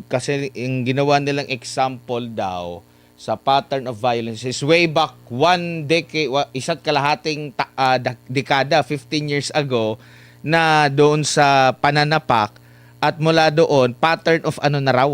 Kasi yung ginawa nilang example daw sa pattern of violence is way back one decade, isa't kalahating dekada, 15 years ago, na doon sa pananapak, at mula doon pattern of ano na raw,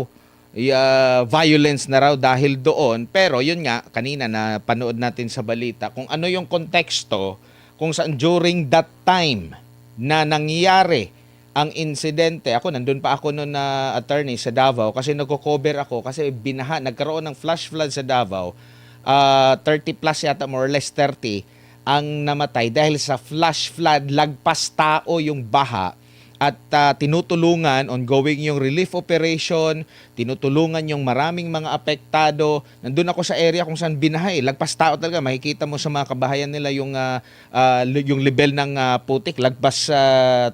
violence na raw dahil doon. Pero yun nga, kanina na panood natin sa balita kung ano yung konteksto kung saan during that time na nangyari ang insidente. Ako, nandun pa ako noon na attorney sa Davao kasi nagko-cover ako kasi nagkaroon ng flash flood sa Davao. 30 plus yata, more or less 30 ang namatay dahil sa flash flood. Lagpas tao yung baha at tinutulungan, ongoing yung relief operation, tinutulungan yung maraming mga apektado. Nandun ako sa area kung saan binahay, lagpas tao talaga. Makikita mo sa mga kabahayan nila yung level ng putik, lagpas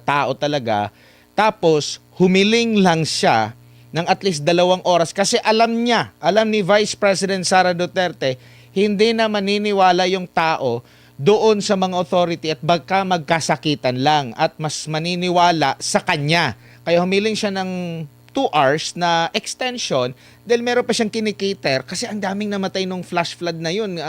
tao talaga. Tapos humiling lang siya ng at least 2 oras kasi alam ni Vice President Sara Duterte, hindi na maniniwala yung tao doon sa mga authority at baka magkasakitan lang at mas maniniwala sa kanya. Kaya humiling siya ng 2 hours na extension dahil meron pa siyang kinikater kasi ang daming namatay nung flash flood na yun.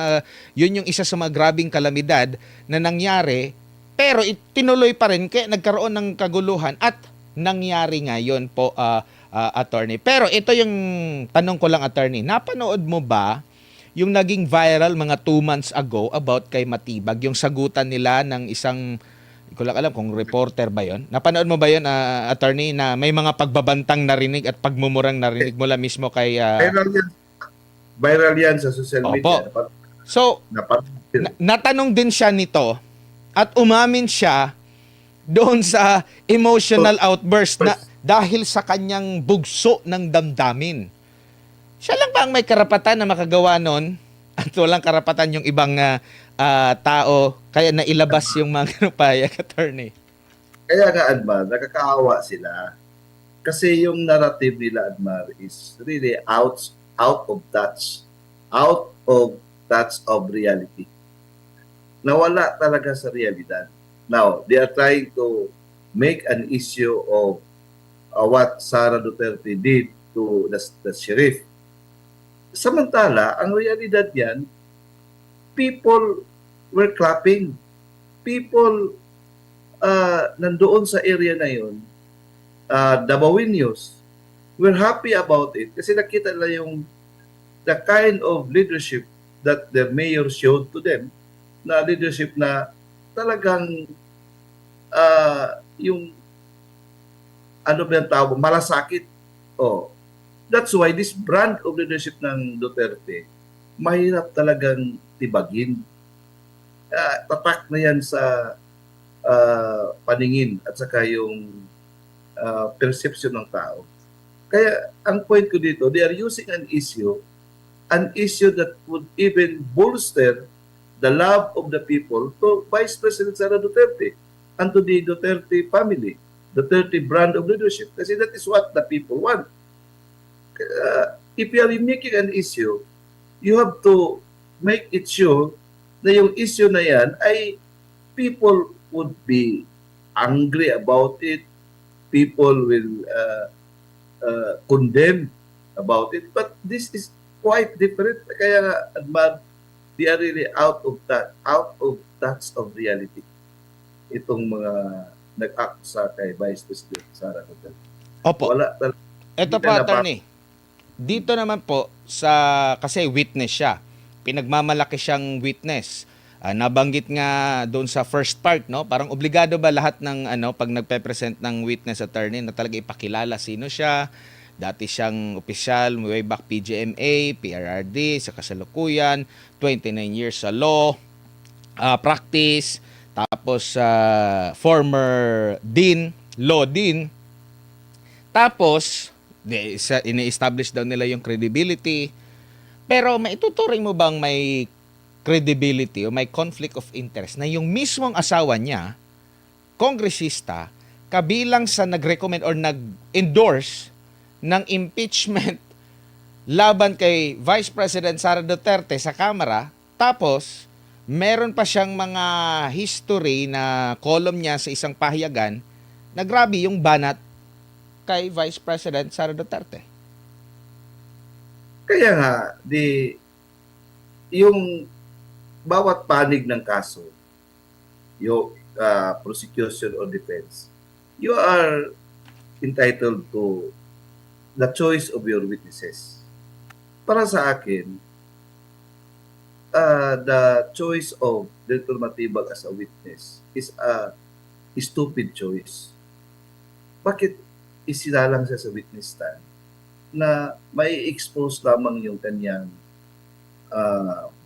Yun yung isa sa mga grabing kalamidad na nangyari, pero tinuloy pa rin kaya nagkaroon ng kaguluhan at nangyari nga yun po, attorney. Pero ito yung tanong ko lang, attorney. Napanood mo ba yung naging viral mga 2 months ago about kay Matibag, yung sagutan nila ng isang, hindi ko lang alam kung reporter ba yon. Napanood mo ba yon, attorney, na may mga pagbabantang narinig at pagmumurang narinig mula mismo kay... Viral yan sa social media. So, natanong din siya nito at umamin siya doon sa emotional outburst na dahil sa kanyang bugso ng damdamin. Siya lang ba ang may karapatan na makagawa nun at walang karapatan yung ibang tao kaya nailabas yung mga kanupayag, attorney? Kaya nga, Admar, nakakaawa sila. Kasi yung narrative nila, Admar, is really out of touch. Out of touch of reality. Nawala talaga sa realidad. Now, they are trying to make an issue of what Sara Duterte did to the sheriff. Samantala, ang realidad yan, people were clapping. People nandoon sa area na yun, Davaoenos, were happy about it kasi nakita nila yung the kind of leadership that the mayor showed to them, na leadership na talagang yung ano ba yung tawag, malasakit. That's why this brand of leadership ng Duterte, mahirap talagang tibagin. Tatak na yan sa paningin at saka yung perception ng tao. Kaya ang point ko dito, they are using an issue that would even bolster the love of the people to Vice President Sara Duterte and to the Duterte family, Duterte brand of leadership. Kasi that is what the people want. If you are making an issue, you have to make it sure na yung issue na yan ay people would be angry about it, people will condemn about it, but this is quite different. Kaya Admar, they are really out of touch of reality. Itong mga nag-akusa kay Vice President Sara Duterte. Opo. Wala talaga. Ito pa, attorney. Dito naman po kasi witness siya. Pinagmamalaki siyang witness. Nabanggit nga doon sa first part, no? Parang obligado ba lahat ng pag nagpe-present ng witness, attorney, na talaga ipakilala sino siya. Dati siyang opisyal way back PGMA, PRRD, sa kasalukuyan, 29 years sa law practice, tapos former law dean. Tapos ini-establish daw nila yung credibility. Pero maituturing mo bang may credibility o may conflict of interest na yung mismong asawa niya, kongresista, kabilang sa nag-recommend or nag-endorse ng impeachment laban kay Vice President Sara Duterte sa Kamara, tapos meron pa siyang mga history na column niya sa isang pahayagan na grabe yung banat kay Vice President Sara Duterte? Kaya nga, yung bawat panig ng kaso, yung prosecution or defense, you are entitled to the choice of your witnesses. Para sa akin, the choice of Director Matibag as a witness is a stupid choice. Bakit isinalang siya sa witness stand na may expose lamang yung kanyang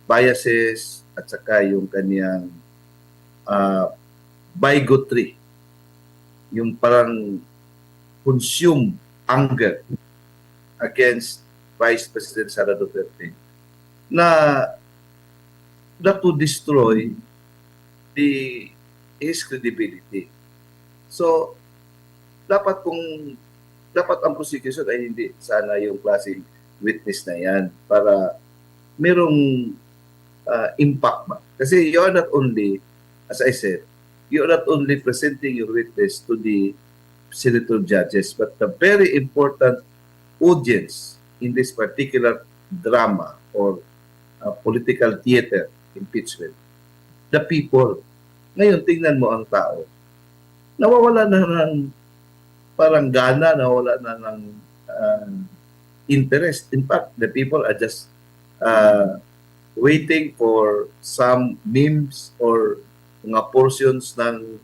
biases at saka yung kanyang bigotry, yung parang consume anger against Vice President Sara Duterte na that to destroy his credibility. So, dapat ang prosecution ay hindi sana yung klaseng witness na yan para merong impact ba. Kasi you are not only, as I said, you are not only presenting your witness to the senator judges, but the very important audience in this particular drama or political theater impeachment, the people. Ngayon, tingnan mo ang tao. Nawawala na ng parang gana, nawawala na ng interest. In fact, the people are just waiting for some memes or mga portions ng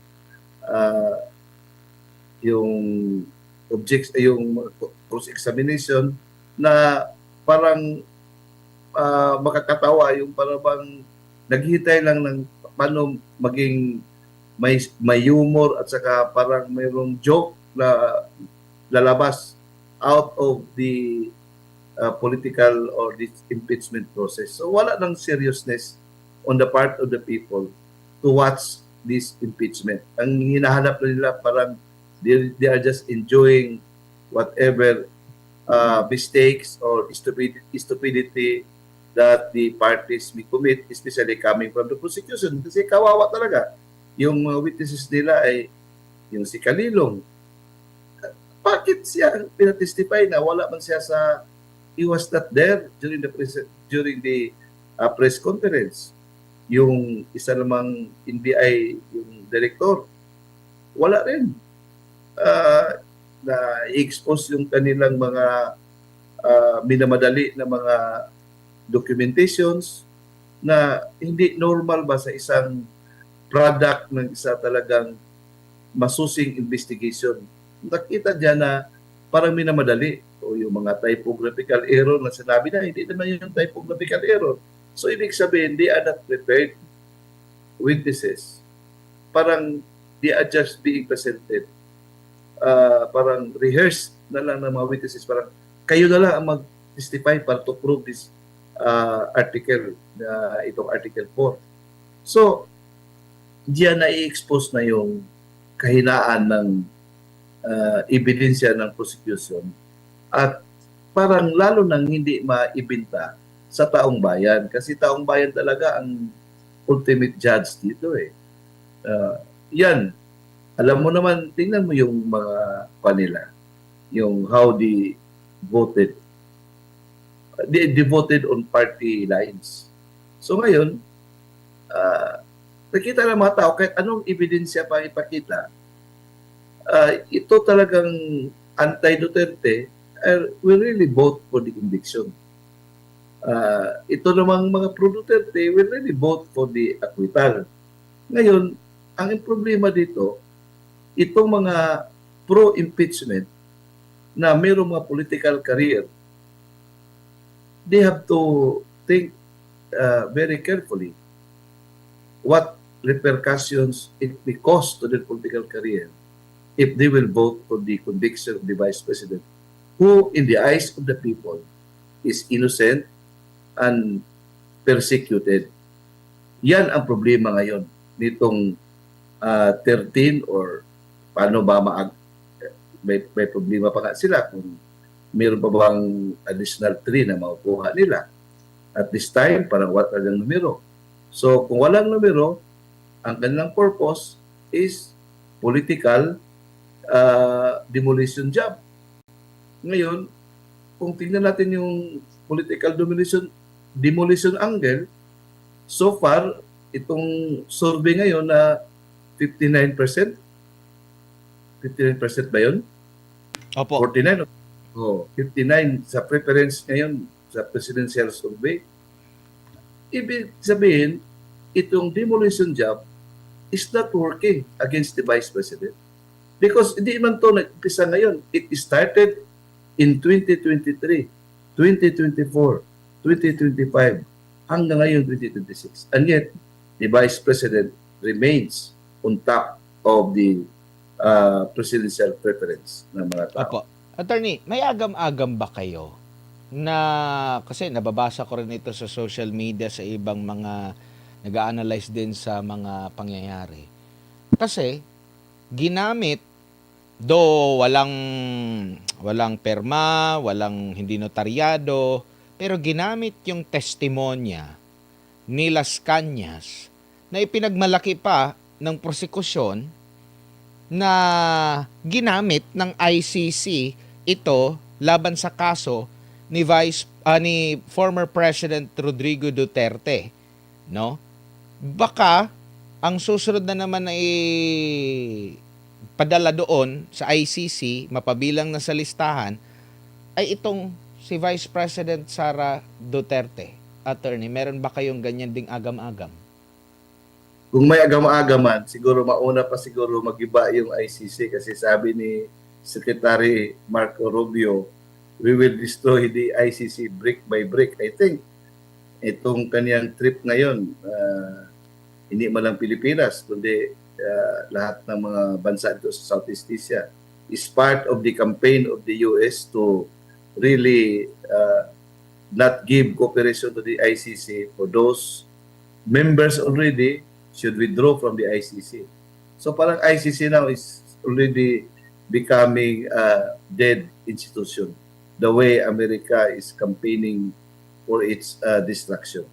yung cross-examination na parang makakatawa, yung parang naghihintay lang ng paano maging may humor at saka parang mayroong joke na lalabas out of the political or this impeachment process. So wala nang seriousness on the part of the people to watch this impeachment. Ang hinahanap nila parang they are just enjoying whatever mistakes or stupidity that the parties may commit, especially coming from the prosecution. Kasi kawawa talaga. Yung mga witnesses nila ay yung si Kalilong. Bakit siya pinatestify na wala man siya sa, he was not there during the press conference. Yung isa namang NBI, yung director, wala rin. Na i-expose yung kanilang mga minamadali na mga documentations na hindi normal ba sa isang product ng isa talagang masusing investigation. Nakita dyan na parang minamadali o yung mga typographical error na sinabi na hindi naman yung typographical error. So ibig sabihin, they are not prepared witnesses. Parang they are just being presented. Parang rehearsed na lang ng mga witnesses. Parang kayo na lang ang mag-testify para to prove this article, itong Article 4. So, diyan na i-expose na yung kahinaan ng ebidensya ng prosecution at parang lalo nang hindi maibinta sa taong bayan. Kasi taong bayan talaga ang ultimate judge dito eh. Yan. Alam mo naman, tingnan mo yung mga panila, yung how they voted. They voted on party lines. So ngayon, nakita ng mga tao, kahit anong ebidensya pa ipakita, ito talagang anti-Duterte will really vote for the conviction. Ito namang mga pro-Duterte will really vote for the acquittal. Ngayon, ang problema dito, itong mga pro-impeachment na mayroong mga political career, they have to think very carefully what repercussions it may cause to their political career if they will vote for the conviction of the Vice President, who in the eyes of the people is innocent and persecuted. Yan ang problema ngayon nitong 13 or paano ba may problema pa nga sila kung mayroon pa bang additional 3 na makukuha nila. At this time, parang wala lang numero. So, kung walang numero, ang kanilang purpose is political demolition job. Ngayon, kung tingnan natin yung political demolition angle, so far, itong survey ngayon na 59%, 59% ba yun? Opo. 49? Oh, 59 sa preference ngayon sa presidential survey. Ibig sabihin, itong demolition job is not working against the Vice President. Because hindi man to nag-umpisa ngayon. It started in 2023, 2024, 2025, hanggang ngayon 2026. And yet, the Vice President remains on top of the presidential preference ng mga tao. Opo. Attorney, may agam-agam ba kayo na, kasi nababasa ko rin ito sa social media sa ibang mga nag-a-analyze din sa mga pangyayari. Kasi ginamit, walang perma, walang hindi notaryado, pero ginamit yung testimonya ni Las Cañas na ipinagmalaki pa ng prosekusyon na ginamit ng ICC ito laban sa kaso ni ni former President Rodrigo Duterte, no? Baka ang susunod na naman ay padala doon sa ICC, mapabilang na sa listahan, ay itong si Vice President Sara Duterte. Attorney, meron ba kayong ganyan ding agam-agam? Kung may agam-agaman, siguro mauna pa siguro magiba yung ICC kasi sabi ni Secretary Marco Rubio, we will destroy the ICC brick by brick. I think itong kanyang trip ngayon, hindi man lang Pilipinas, kundi lahat ng mga bansa dito sa Southeast Asia is part of the campaign of the US to really not give cooperation to the ICC for those members already should withdraw from the ICC. So parang ICC now is already becoming a dead institution the way America is campaigning for its destruction.